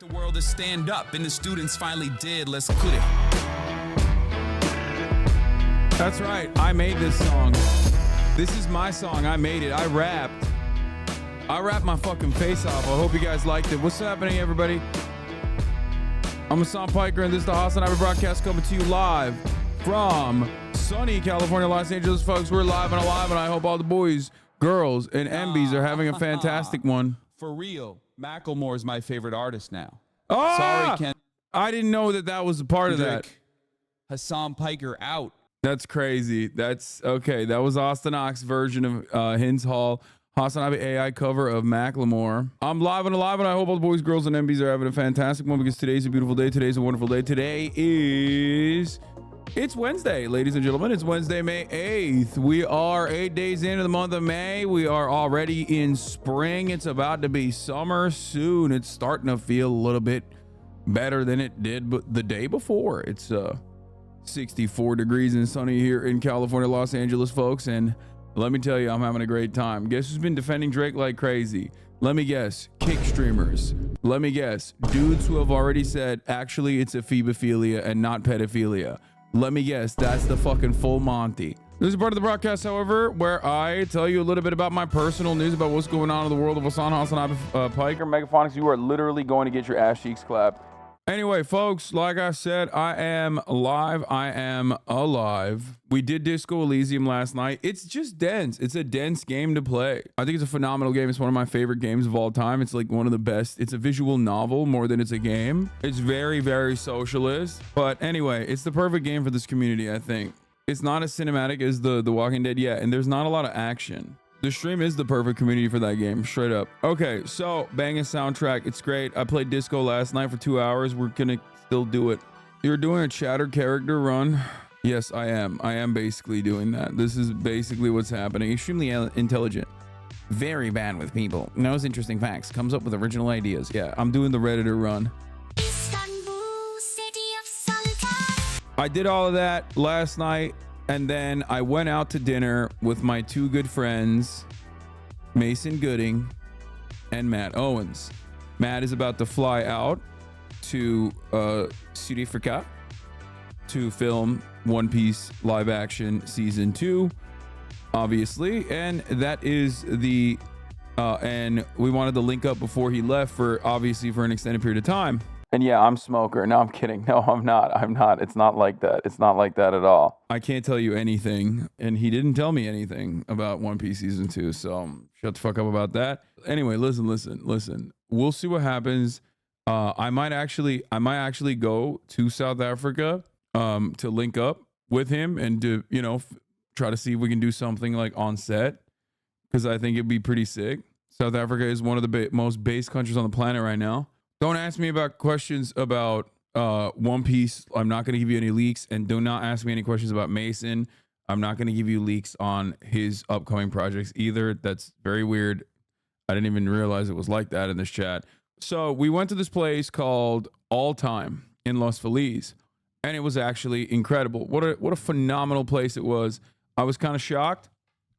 The world to stand up, and the students finally did. Let's quit it. That's right. I made this song. This is my song. I made it. I rapped my fucking face off. I hope you guys liked it. What's happening, everybody? I'm HASAN PIKER, and this is the HASAN broadcast coming to you live from sunny California, Los Angeles, folks. We're live and alive, and I hope all the boys, girls, and MBs are having a fantastic one. For real, Macklemore is my favorite artist now. Oh, Sorry, Ken. I didn't know that was a part of that. HASAN PIKER out. That's crazy. That's okay. That was Austin Ock's version of Hin's Hall. HASAN AI cover of Macklemore. I'm live and alive, and I hope all the boys, girls, and MBs are having a fantastic one because today's a beautiful day. Today's a wonderful day. It's Wednesday, ladies and gentlemen. It's Wednesday, May 8th. We are 8 days into the month of May. We are already in spring. It's about to be summer soon. It's starting to feel a little bit better than it did the day before. It's 64 degrees and sunny here in California, Los Angeles, folks. And let me tell you, I'm having a great time. Guess who's been defending Drake like crazy? Let me guess, kick streamers. Let me guess, dudes who have already said, actually, it's ephebophilia and not pedophilia. Let me guess, that's the fucking full Monty. This is part of the broadcast, however, where I tell you a little bit about my personal news about what's going on in the world of HASAN PIKER. Megaphonics, you are literally going to get your ass cheeks clapped. Anyway, folks, like I said, I am live. I am alive. We did Disco Elysium last night. It's just dense. It's a dense game to play. I think it's a phenomenal game. It's one of my favorite games of all time. It's like one of the best. It's a visual novel more than it's a game. It's very, very socialist. But anyway, it's the perfect game for this community, I think. It's not as cinematic as the Walking Dead yet, and there's not a lot of action. The stream is the perfect community for that game, straight up. Okay, so banging soundtrack. It's great. I played Disco last night for 2 hours. We're gonna still do it. You're doing a chatter character run? Yes, I am. I am basically doing that. This is basically what's happening. Extremely intelligent. Very bad with people. Knows interesting facts. Comes up with original ideas. Yeah, I'm doing the Redditor run. I did all of that last night. And then I went out to dinner with my two good friends, Mason Gooding and Matt Owens. Matt is about to fly out to South Africa to film One Piece live action season 2, obviously. And that is the, and we wanted to link up before he left for an extended period of time. And yeah, I'm smoker. No, I'm kidding. No, I'm not. It's not like that. It's not like that at all. I can't tell you anything. And he didn't tell me anything about One Piece season 2. So shut the fuck up about that. Anyway, listen. We'll see what happens. I might actually go to South Africa to link up with him and to, try to see if we can do something like on set, because I think it'd be pretty sick. South Africa is one of the most based countries on the planet right now. Don't ask me about questions about One Piece. I'm not going to give you any leaks. And do not ask me any questions about Mason. I'm not going to give you leaks on his upcoming projects either. That's very weird. I didn't even realize it was like that in this chat. So we went to this place called All Time in Los Feliz, and it was actually incredible. What a phenomenal place it was. I was kind of shocked.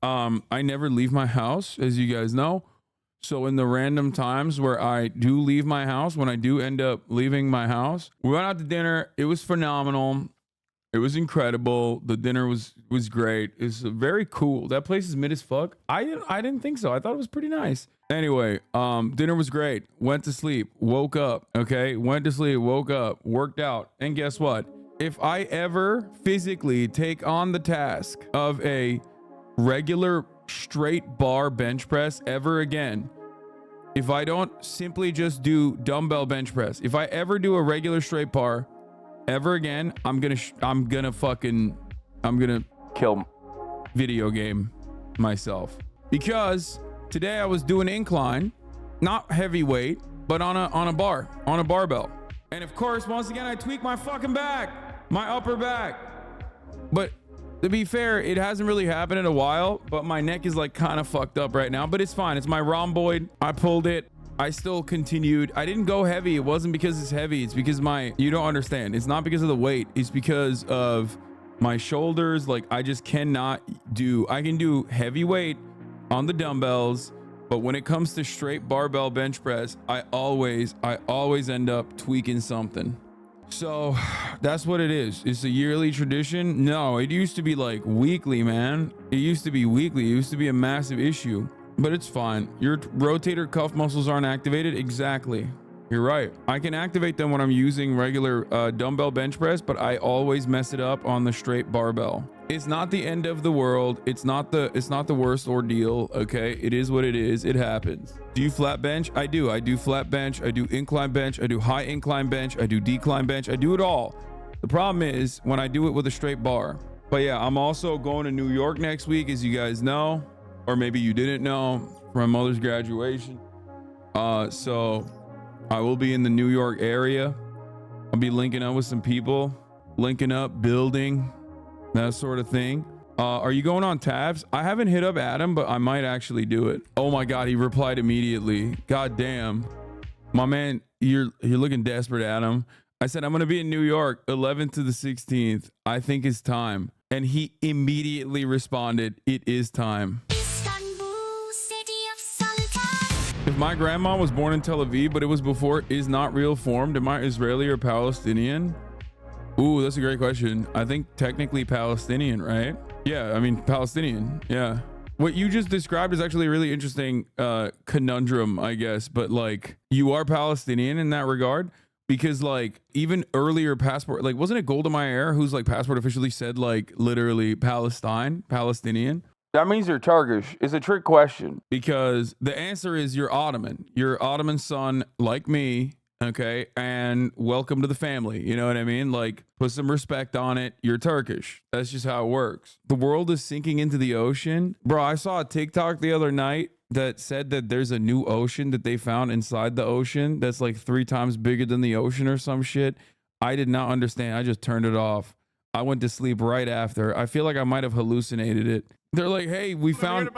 I never leave my house, as you guys know. So in the random times where I do leave my house, when I do end up leaving my house, we went out to dinner. It was phenomenal. It was incredible. The dinner was great. It's very cool. That place is mid as fuck. I didn't think so. I thought it was pretty nice. Anyway, dinner was great. Went to sleep, woke up, okay? Went to sleep, woke up, worked out. And guess what? If I ever physically take on the task of a regular straight bar bench press ever again, if I don't simply just do dumbbell bench press, if I ever do a regular straight bar ever again, I'm gonna kill video game myself. Because today I was doing incline, not heavyweight, but on a barbell, and of course once again I tweaked my fucking back, my upper back. But to be fair, it hasn't really happened in a while, but my neck is like kind of fucked up right now, but it's fine. It's my rhomboid. I pulled it. I still continued. I didn't go heavy. It wasn't because it's heavy. It's because you don't understand. It's not because of the weight. It's because of my shoulders. Like I just cannot I can do heavyweight on the dumbbells But when it comes to straight barbell bench press, I always end up tweaking something. So that's what it is. It's a yearly tradition. No, it used to be like weekly, man. It used to be weekly. It used to be a massive issue, but it's fine. Your rotator cuff muscles aren't activated. Exactly. You're right. I can activate them when I'm using regular dumbbell bench press, but I always mess it up on the straight barbell. It's not the end of the world. It's not the worst ordeal. Okay, it is what it is. It happens. Do you flat bench? I do. I do flat bench. I do incline bench. I do high incline bench. I do decline bench. I do it all. The problem is when I do it with a straight bar. But yeah, I'm also going to New York next week, as you guys know, or maybe you didn't know, for my mother's graduation. So I will be in the New York area. I'll be linking up with some people, linking up, building, that sort of thing. Are you going on TAFS? I haven't hit up Adam, but I might actually do it. Oh my God, he replied immediately. God damn. My man, you're looking desperate, Adam. I said, I'm going to be in New York, 11th to the 16th. I think it's time. And he immediately responded, it is time. If my grandma was born in Tel Aviv, but it was before is not real formed, am I Israeli or Palestinian? Ooh, that's a great question. I think technically Palestinian, right? Yeah, I mean, Palestinian. Yeah. What you just described is actually a really interesting conundrum, I guess. But like, you are Palestinian in that regard, because like even earlier passport, like wasn't it Golda Meir whose like passport officially said like literally Palestinian? That means you're Turkish. It's a trick question because the answer is you're Ottoman. You're Ottoman son like me. Okay. And welcome to the family. You know what I mean? Like put some respect on it. You're Turkish. That's just how it works. The world is sinking into the ocean. Bro, I saw a TikTok the other night that said that there's a new ocean that they found inside the ocean that's like 3 times bigger than the ocean or some shit. I did not understand. I just turned it off. I went to sleep right after. I feel like I might have hallucinated it. They're like, hey, we found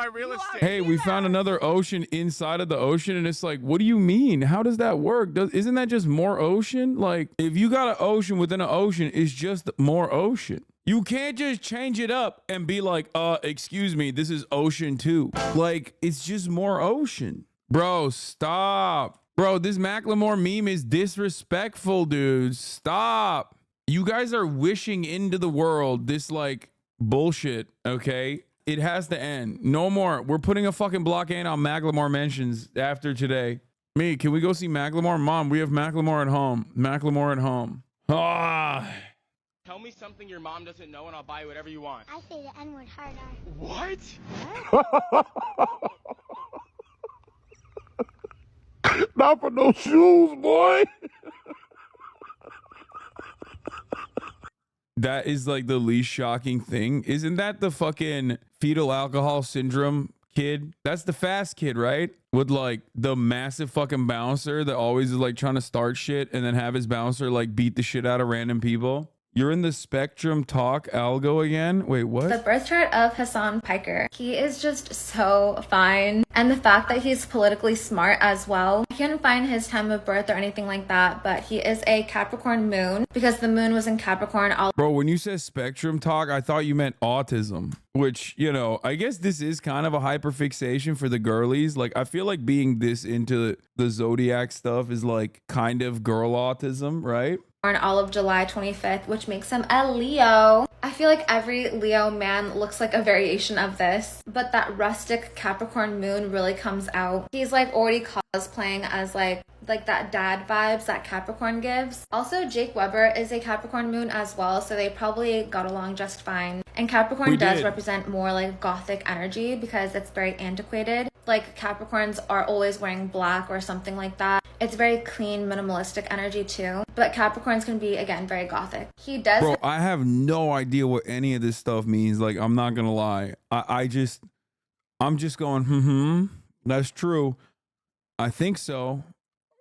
another ocean inside of the ocean. And it's like, what do you mean? How does that work? Isn't that just more ocean? Like if you got an ocean within an ocean, it's just more ocean. You can't just change it up and be like, excuse me, this is ocean 2. Like it's just more ocean. Bro, stop. Bro, this Macklemore meme is disrespectful, dude. Stop. You guys are wishing into the world this like bullshit, okay? It has to end. No more. We're putting a fucking blockade on Macklemore mentions after today. Me, can we go see Macklemore? Mom, we have Macklemore at home. Macklemore at home. Ah. Tell me something your mom doesn't know and I'll buy whatever you want. I say the N-word hard on. What? Not for no shoes, boy. That is like the least shocking thing. Isn't that the fucking fetal alcohol syndrome kid? That's the fast kid, right? With like the massive fucking bouncer that always is like trying to start shit and then have his bouncer like beat the shit out of random people. You're in the Spectrum Talk algo again? Wait, what? The birth chart of HASAN PIKER. He is just so fine. And the fact that he's politically smart as well. I can't find his time of birth or anything like that, but he is a Capricorn moon because the moon was in Capricorn. Bro, when you said Spectrum Talk, I thought you meant autism, which, you know, I guess this is kind of a hyperfixation for the girlies. Like, I feel like being this into the zodiac stuff is like kind of girl autism, right? On all of July 25th, which makes him a Leo. I feel like every Leo man looks like a variation of this, but that rustic Capricorn moon really comes out. He's like already cosplaying as like that dad vibes that Capricorn gives. Also, Jake Weber is a Capricorn moon as well, so they probably got along just fine. And Capricorn does represent more like gothic energy because it's very antiquated. Like Capricorns are always wearing black or something like that. It's very clean, minimalistic energy too. But Capricorns can be, again, very gothic. He does. Bro, I have no idea what any of this stuff means. Like, I'm not gonna lie. I'm just going, that's true. I think so.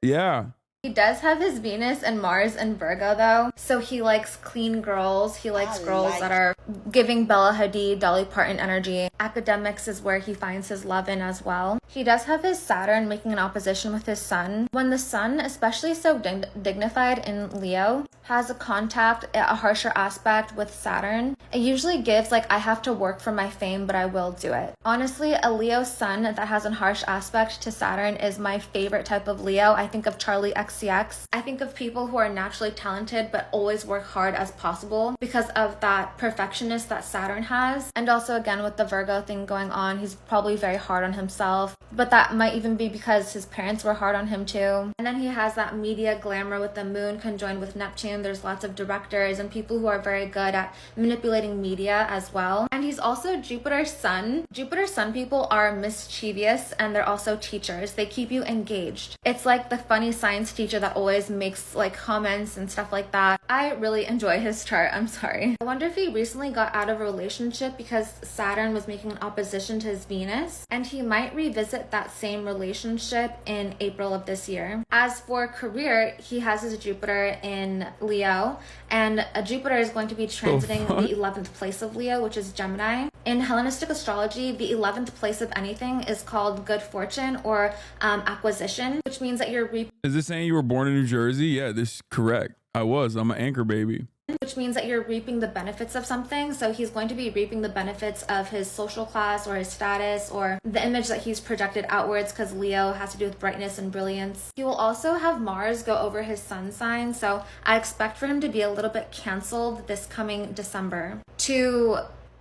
Yeah. He does have his Venus and Mars in Virgo though. So he likes clean girls. He likes girls that are giving Bella Hadid, Dolly Parton energy. Academics is where he finds his love in as well. He does have his Saturn making an opposition with his sun. When the sun, especially so dignified in Leo, has a contact, a harsher aspect with Saturn, it usually gives like, I have to work for my fame, but I will do it. Honestly, a Leo sun that has a harsh aspect to Saturn is my favorite type of Leo. I think of Charlie XCX. I think of people who are naturally talented, but always work hard as possible because of that perfectionist that Saturn has. And also again, with the Virgo thing going on, he's probably very hard on himself, but that might even be because his parents were hard on him too. And then he has that media glamour with the moon conjoined with Neptune. There's lots of directors and people who are very good at manipulating media as well. And he's also Jupiter's sun. Jupiter's sun people are mischievous and they're also teachers. They keep you engaged. It's like the funny science teacher that always makes like comments and stuff like that. I really enjoy his chart. I'm sorry. I wonder if he recently got out of a relationship because Saturn was making an opposition to his Venus, and he might revisit that same relationship in April of this year. As for career, he has his Jupiter in Leo, and Jupiter is going to be transiting the 11th place of Leo, which is Gemini. In Hellenistic astrology, the 11th place of anything is called good fortune or acquisition, which means that you're reaping. Is this saying you were born in New Jersey? Yeah, this is correct. I'm an anchor baby. Which means that you're reaping the benefits of something. So he's going to be reaping the benefits of his social class or his status or the image that he's projected outwards, because Leo has to do with brightness and brilliance. He will also have Mars go over his sun sign. So I expect for him to be a little bit canceled this coming December to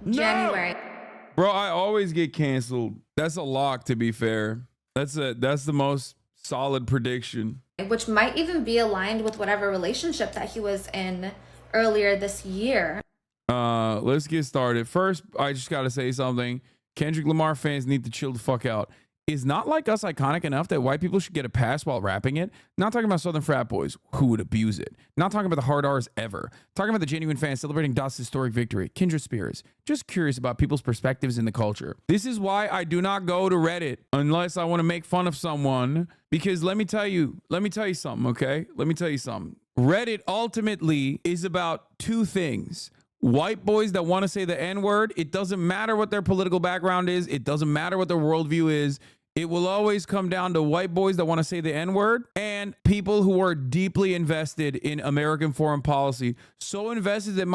January. Bro, I always get canceled. That's a lock, to be fair. That's the most solid prediction. Which might even be aligned with whatever relationship that he was in earlier this year. Let's get started. First, I just gotta say something. Kendrick Lamar fans need to chill the fuck out. Is Not Like Us iconic enough that white people should get a pass while rapping it? Not talking about Southern frat boys who would abuse it. Not talking about the hard R's ever. Talking about the genuine fans celebrating Dot's historic victory. Kindred spirits. Just curious about people's perspectives in the culture. This is why I do not go to Reddit unless I want to make fun of someone. Because let me tell you something, okay? Let me tell you something. Reddit ultimately is about two things. White boys that want to say the N-word. It doesn't matter what their political background is. It doesn't matter what their worldview is. It will always come down to white boys that want to say the N-word and people who are deeply invested in American foreign policy. So invested that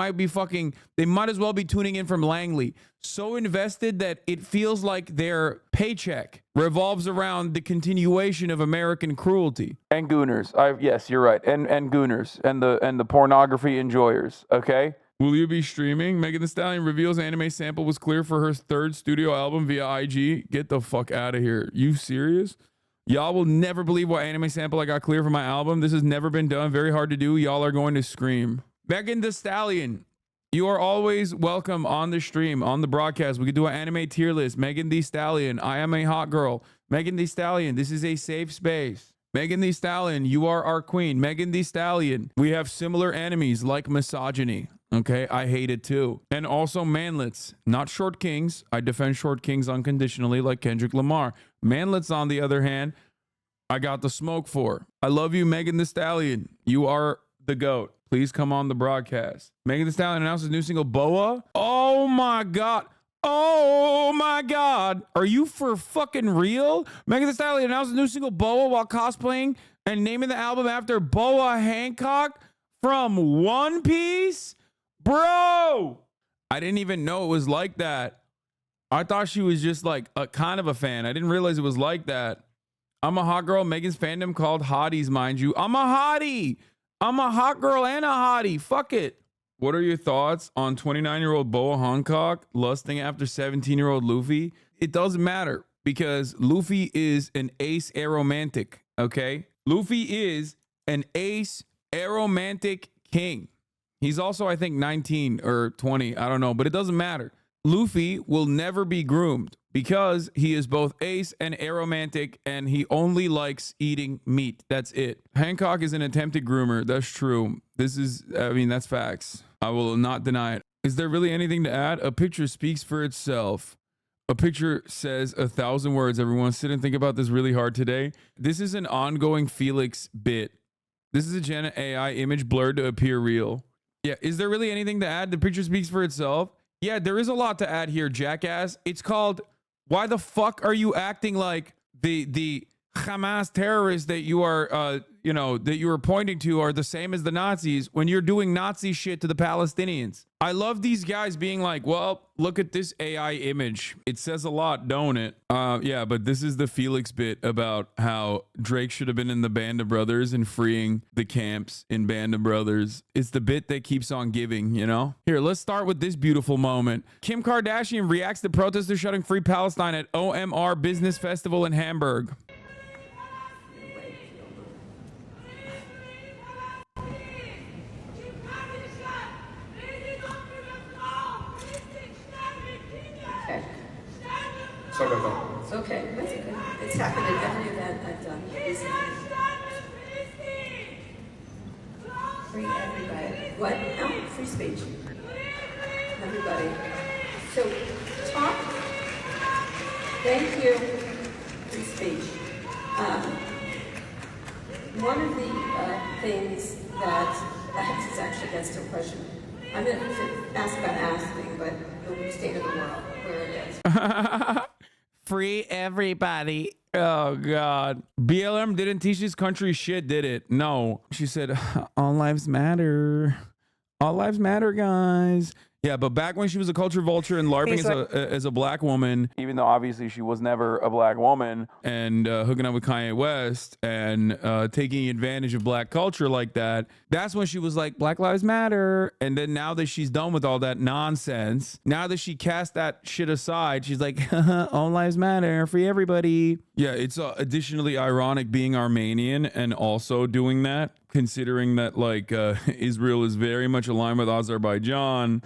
they might as well be tuning in from Langley. So invested that it feels like their paycheck revolves around the continuation of American cruelty. And gooners. Yes, you're right. And gooners and the pornography enjoyers. Okay. Will you be streaming? Megan Thee Stallion reveals anime sample was clear for her third studio album via IG. Get the fuck out of here. You serious? Y'all will never believe what anime sample I got clear for my album. This has never been done. Very hard to do. Y'all are going to scream. Megan Thee Stallion, you are always welcome on the stream, on the broadcast. We could do an anime tier list. Megan Thee Stallion, I am a hot girl. Megan Thee Stallion, this is a safe space. Megan Thee Stallion, you are our queen. Megan Thee Stallion, we have similar enemies like misogyny. Okay, I hate it too. And also manlets, not short kings. I defend short kings unconditionally like Kendrick Lamar. Manlets, on the other hand, I got the smoke for. I love you, Megan Thee Stallion. You are the GOAT. Please come on the broadcast. Megan Thee Stallion announces new single, Boa. Oh my God. Oh my God. Are you for fucking real? Megan Thee Stallion announces a new single, Boa, while cosplaying and naming the album after Boa Hancock from One Piece? Bro, I didn't even know it was like that. I thought she was just like a kind of a fan. I didn't realize it was like that. I'm a hot girl. Megan's fandom called hotties, mind you. I'm a hottie. I'm a hot girl and a hottie. Fuck it. What are your thoughts on 29-year-old Boa Hancock lusting after 17-year-old Luffy? It doesn't matter because Luffy is an ace aromantic, okay? Luffy is an ace aromantic king. He's also, I think, 19 or 20. I don't know, but it doesn't matter. Luffy will never be groomed because he is both ace and aromantic, and he only likes eating meat. That's it. Hancock is an attempted groomer. That's true. That's facts. I will not deny it. Is there really anything to add? A picture speaks for itself. A picture says 1,000 words. Everyone sit and think about this really hard today. This is an ongoing Felix bit. This is a Gen AI image blurred to appear real. Yeah, is there really anything to add? The picture speaks for itself. Yeah, there is a lot to add here, jackass. It's called, why the fuck are you acting like the Hamas terrorists that you are, that you are pointing to are the same as the Nazis when you're doing Nazi shit to the Palestinians. I love these guys being like, well, look at this AI image. It says a lot, don't it? Yeah, but this is the Felix bit about how Drake should have been in the Band of Brothers and freeing the camps in Band of Brothers. It's the bit that keeps on giving, you know? Here, let's start with this beautiful moment. Kim Kardashian reacts to protesters shutting Free Palestine at OMR Business Festival in Hamburg. Sorry about that. It's okay. That's okay. It's happened at every event I've done. Free everybody. What? No, free speech. Everybody. So, talk. Thank you. Free speech. One of the things that is actually against oppression. I'm going to ask about asking, but the state of the world, where it is. Free everybody. Oh, God. BLM didn't teach this country shit, did it? No. She said, all lives matter. All lives matter, guys. Yeah, but back when she was a culture vulture and LARPing as a black woman, even though obviously she was never a black woman, and hooking up with Kanye West and taking advantage of black culture like that, that's when she was like, Black Lives Matter. And then now that she's done with all that nonsense, now that she cast that shit aside, she's like, all lives matter, free everybody. Yeah, it's additionally ironic being Armenian and also doing that, considering that like Israel is very much aligned with Azerbaijan.